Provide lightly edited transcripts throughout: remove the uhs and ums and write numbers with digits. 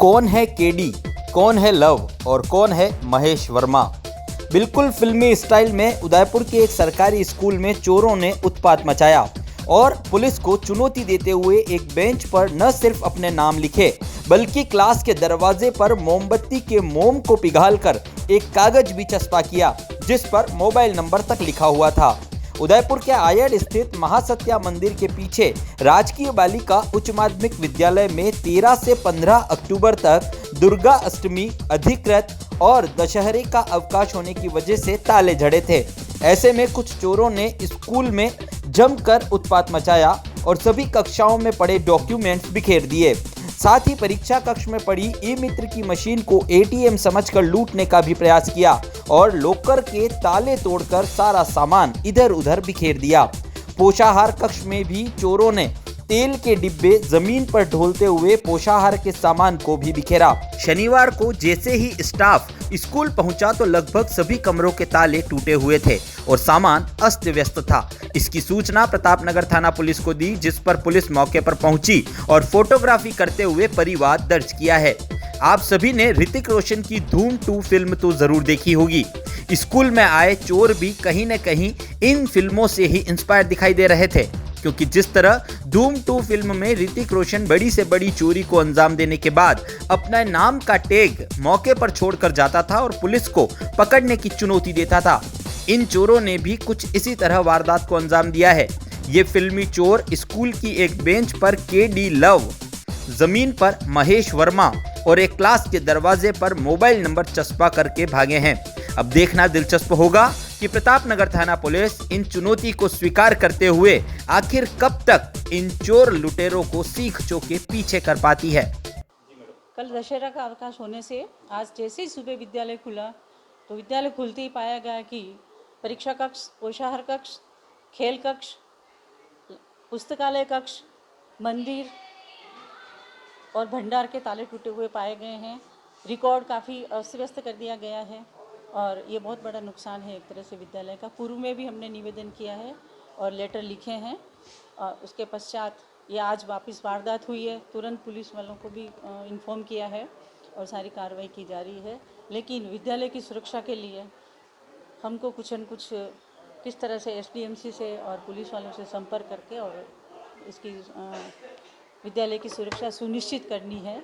कौन है केडी, कौन है लव और कौन है महेश वर्मा। बिल्कुल फिल्मी स्टाइल में उदयपुर के एक सरकारी स्कूल में चोरों ने उत्पात मचाया और पुलिस को चुनौती देते हुए एक बेंच पर न सिर्फ अपने नाम लिखे बल्कि क्लास के दरवाजे पर मोमबत्ती के मोम को पिघालकर एक कागज भी चस्पा किया जिस पर मोबाइल नंबर तक लिखा हुआ था। उदयपुर के आयड स्थित महासत्या मंदिर के पीछे राजकीय बालिका उच्च माध्यमिक विद्यालय में 13 से 15 अक्टूबर तक दुर्गा अष्टमी, अधिकृत और दशहरे का अवकाश होने की वजह से ताले जड़े थे। ऐसे में कुछ चोरों ने स्कूल में जमकर उत्पात मचाया और सभी कक्षाओं में पड़े डॉक्यूमेंट्स बिखेर दिए। साथ ही परीक्षा कक्ष में पड़ी ई मित्र की मशीन को एटीएम समझकर लूटने का भी प्रयास किया और लॉकर के ताले तोड़कर सारा सामान इधर उधर बिखेर दिया। पोषाहार कक्ष में भी चोरों ने तेल के डिब्बे जमीन पर ढोलते हुए पोषाहार के सामान को भी बिखेरा। शनिवार को जैसे ही स्टाफ स्कूल पहुंचा तो लगभग सभी कमरों के ताले टूटे हुए थे और सामान अस्त व्यस्त था। इसकी सूचना प्रतापनगर थाना पुलिस को दी, जिस पर पुलिस मौके पर पहुंची और फोटोग्राफी करते हुए परिवाद दर्ज किया है। आप सभी ने ऋतिक रोशन की धूम 2 फिल्म तो जरूर देखी होगी। स्कूल में आए चोर भी कहीं न कहीं इन फिल्मों से ही इंस्पायर दिखाई दे रहे थे, क्योंकि जिस तरह धूम 2 फिल्म में ऋतिक रोशन बड़ी से बड़ी चोरी को अंजाम देने के बाद अपना नाम का टैग मौके पर छोड़कर जाता था और पुलिस को पकड़ने की चुनौती देता था, इन चोरों ने भी कुछ इसी तरह वारदात को अंजाम दिया है। ये फिल्मी चोर स्कूल की एक बेंच पर केडी लव, जमीन पर महेश वर्मा और एक क्लास के दरवाजे पर मोबाइल नंबर चस्पा करके भागे हैं। अब देखना दिलचस्प होगा कि प्रतापनगर थाना पुलिस इन चुनौती को स्वीकार करते हुए आखिर कब तक इन चोर लुटेरों को सीख चौके पीछे कर पाती है। कल दशहरा का अवकाश होने से आज जैसे ही सुबह विद्यालय खुला तो विद्यालय खुलते ही पाया गया कि परीक्षा कक्ष, पोषाहार कक्ष, खेल कक्ष, पुस्तकालय कक्ष, मंदिर और भंडार के ताले टूटे हुए पाए गए हैं। रिकॉर्ड काफ़ी अस्त व्यस्त कर दिया गया है और ये बहुत बड़ा नुकसान है एक तरह से विद्यालय का। पूर्व में भी हमने निवेदन किया है और लेटर लिखे हैं और उसके पश्चात ये आज वापस वारदात हुई है। तुरंत पुलिस वालों को भी इन्फॉर्म किया है और सारी कार्रवाई की जा रही है। लेकिन विद्यालय की सुरक्षा के लिए हमको कुछ न कुछ किस तरह से एसडीएमसी से और पुलिस वालों से संपर्क करके और इसकी विद्यालय की सुरक्षा सुनिश्चित करनी है।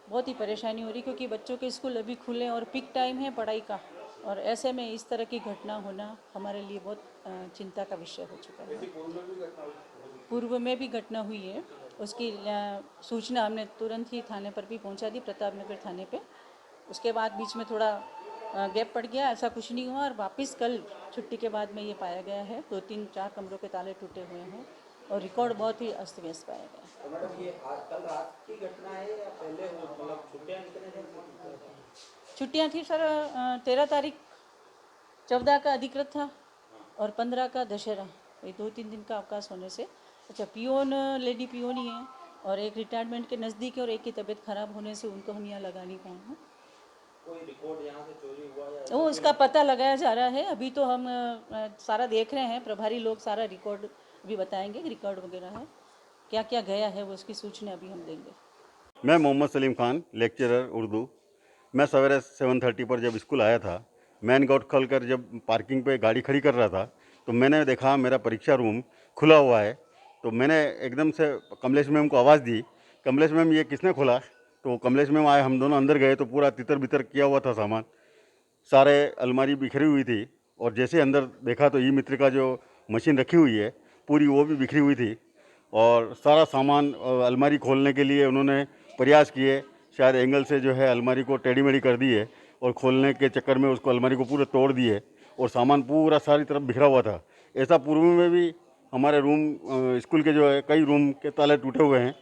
बहुत ही परेशानी हो रही क्योंकि बच्चों के स्कूल अभी खुले और पीक टाइम है पढ़ाई का, और ऐसे में इस तरह की घटना होना हमारे लिए बहुत चिंता का विषय हो चुका है। पूर्व में भी घटना हुई है, उसकी सूचना हमने तुरंत ही थाने पर भी पहुंचा दी, प्रतापनगर थाने पे। उसके बाद बीच में थोड़ा गैप पड़ गया, ऐसा कुछ नहीं हुआ और वापस कल छुट्टी के बाद में ये पाया गया है 2-3-4 कमरों के ताले टूटे हुए हैं और रिकॉर्ड बहुत ही अस्त व्यस्त पाया गया। तो मतलब ये आज कल रात की घटना है या पहले मतलब छुट्टियां कितने दिन से? छुट्टियां थी सर, 13 तारीख 14 का अधिकृत था और 15 का दशहरा, ये 2-3 दिन का अवकाश होने से। अच्छा, पियोन लेडी पियोन ही है और एक रिटायरमेंट के नज़दीक है और एक की तबीयत खराब होने से उनको हम यहाँ लगा नहीं पाए हैं। कोई रिकॉर्ड यहाँ से चोरी हुआ या वो इसका पता लगाया जा रहा है। अभी तो हम सारा देख रहे हैं, प्रभारी लोग सारा रिकॉर्ड भी बताएंगे, रिकॉर्ड वगैरह है क्या क्या गया है वो उसकी सूचना अभी हम देंगे। मैं मोहम्मद सलीम खान, लेक्चरर उर्दू। मैं सवेरे 7:30 पर जब स्कूल आया था, मेन गेट खोलकर जब पार्किंग पे गाड़ी खड़ी कर रहा था तो मैंने देखा मेरा परीक्षा रूम खुला हुआ है। तो मैंने एकदम से कमलेश मैम को आवाज़ दी, कमलेश मैम ये किसने खोला? तो कमलेश मैम आए, हम दोनों अंदर गए तो पूरा तितर बितर किया हुआ था सामान, सारे अलमारी बिखरी हुई थी। और जैसे अंदर देखा तो ई मित्र का जो मशीन रखी हुई है पूरी वो भी बिखरी हुई थी और सारा सामान अलमारी खोलने के लिए उन्होंने प्रयास किए, शायद एंगल से जो है अलमारी को टेढ़ी मेढ़ी कर दी है और खोलने के चक्कर में उसको अलमारी को पूरा तोड़ दिए और सामान पूरा सारी तरफ बिखरा हुआ था। ऐसा पूर्व में भी हमारे रूम स्कूल के जो है कई रूम के ताले टूटे हुए हैं।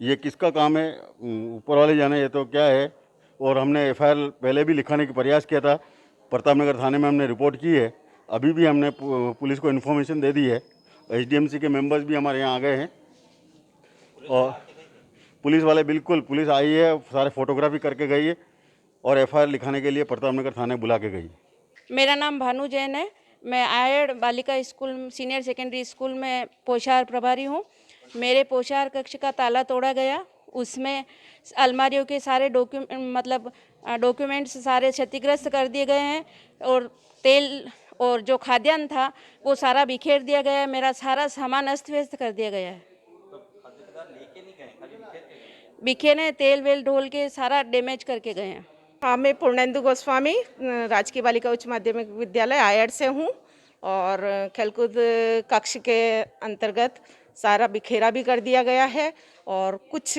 ये किसका काम है ऊपर वाले जाने, ये तो क्या है। और हमने एफआईआर पहले भी लिखाने का प्रयास किया था, प्रतापनगर थाने में हमने रिपोर्ट की है, अभी भी हमने पुलिस को इन्फॉर्मेशन दे दी है। एसडीएमसी के मेंबर्स भी हमारे यहाँ आ गए हैं और पुलिस वाले बिल्कुल पुलिस आई है, सारे फोटोग्राफी करके गई है और एफआईआर लिखाने के लिए प्रतापनगर थाने बुला के गई। मेरा नाम भानु जैन है। मैं आयड बालिका स्कूल सीनियर सेकेंडरी स्कूल में पोषाहार प्रभारी हूँ। मेरे पोषाहार कक्ष का ताला तोड़ा गया उसमें अलमारियों के सारे डॉक्यूमेंट्स सारे क्षतिग्रस्त कर दिए गए हैं और तेल और जो खाद्यान्न था वो सारा बिखेर दिया गया है। मेरा सारा सामान अस्त व्यस्त कर दिया गया है। बिखेरे तेल वेल ढोल के सारा डैमेज करके गए हैं। हाँ, मैं पूर्णेंदु गोस्वामी राजकीय बालिका उच्च माध्यमिक विद्यालय आयड से हूँ और खेलकूद कक्ष के अंतर्गत सारा बिखेरा भी कर दिया गया है और कुछ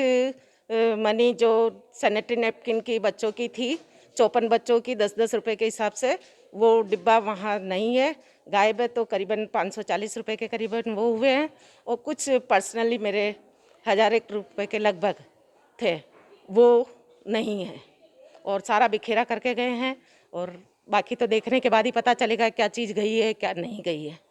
मनी जो सैनिटरी नैपकिन की बच्चों की थी 54 बच्चों की 10-10 रुपए के हिसाब से वो डिब्बा वहाँ नहीं है, गायब है। तो करीबन 540 रुपए के करीबन वो हुए हैं और कुछ पर्सनली मेरे 1000 रुपए के लगभग थे वो नहीं है और सारा बिखेरा करके गए हैं और बाकी तो देखने के बाद ही पता चलेगा क्या चीज़ गई है क्या नहीं गई है।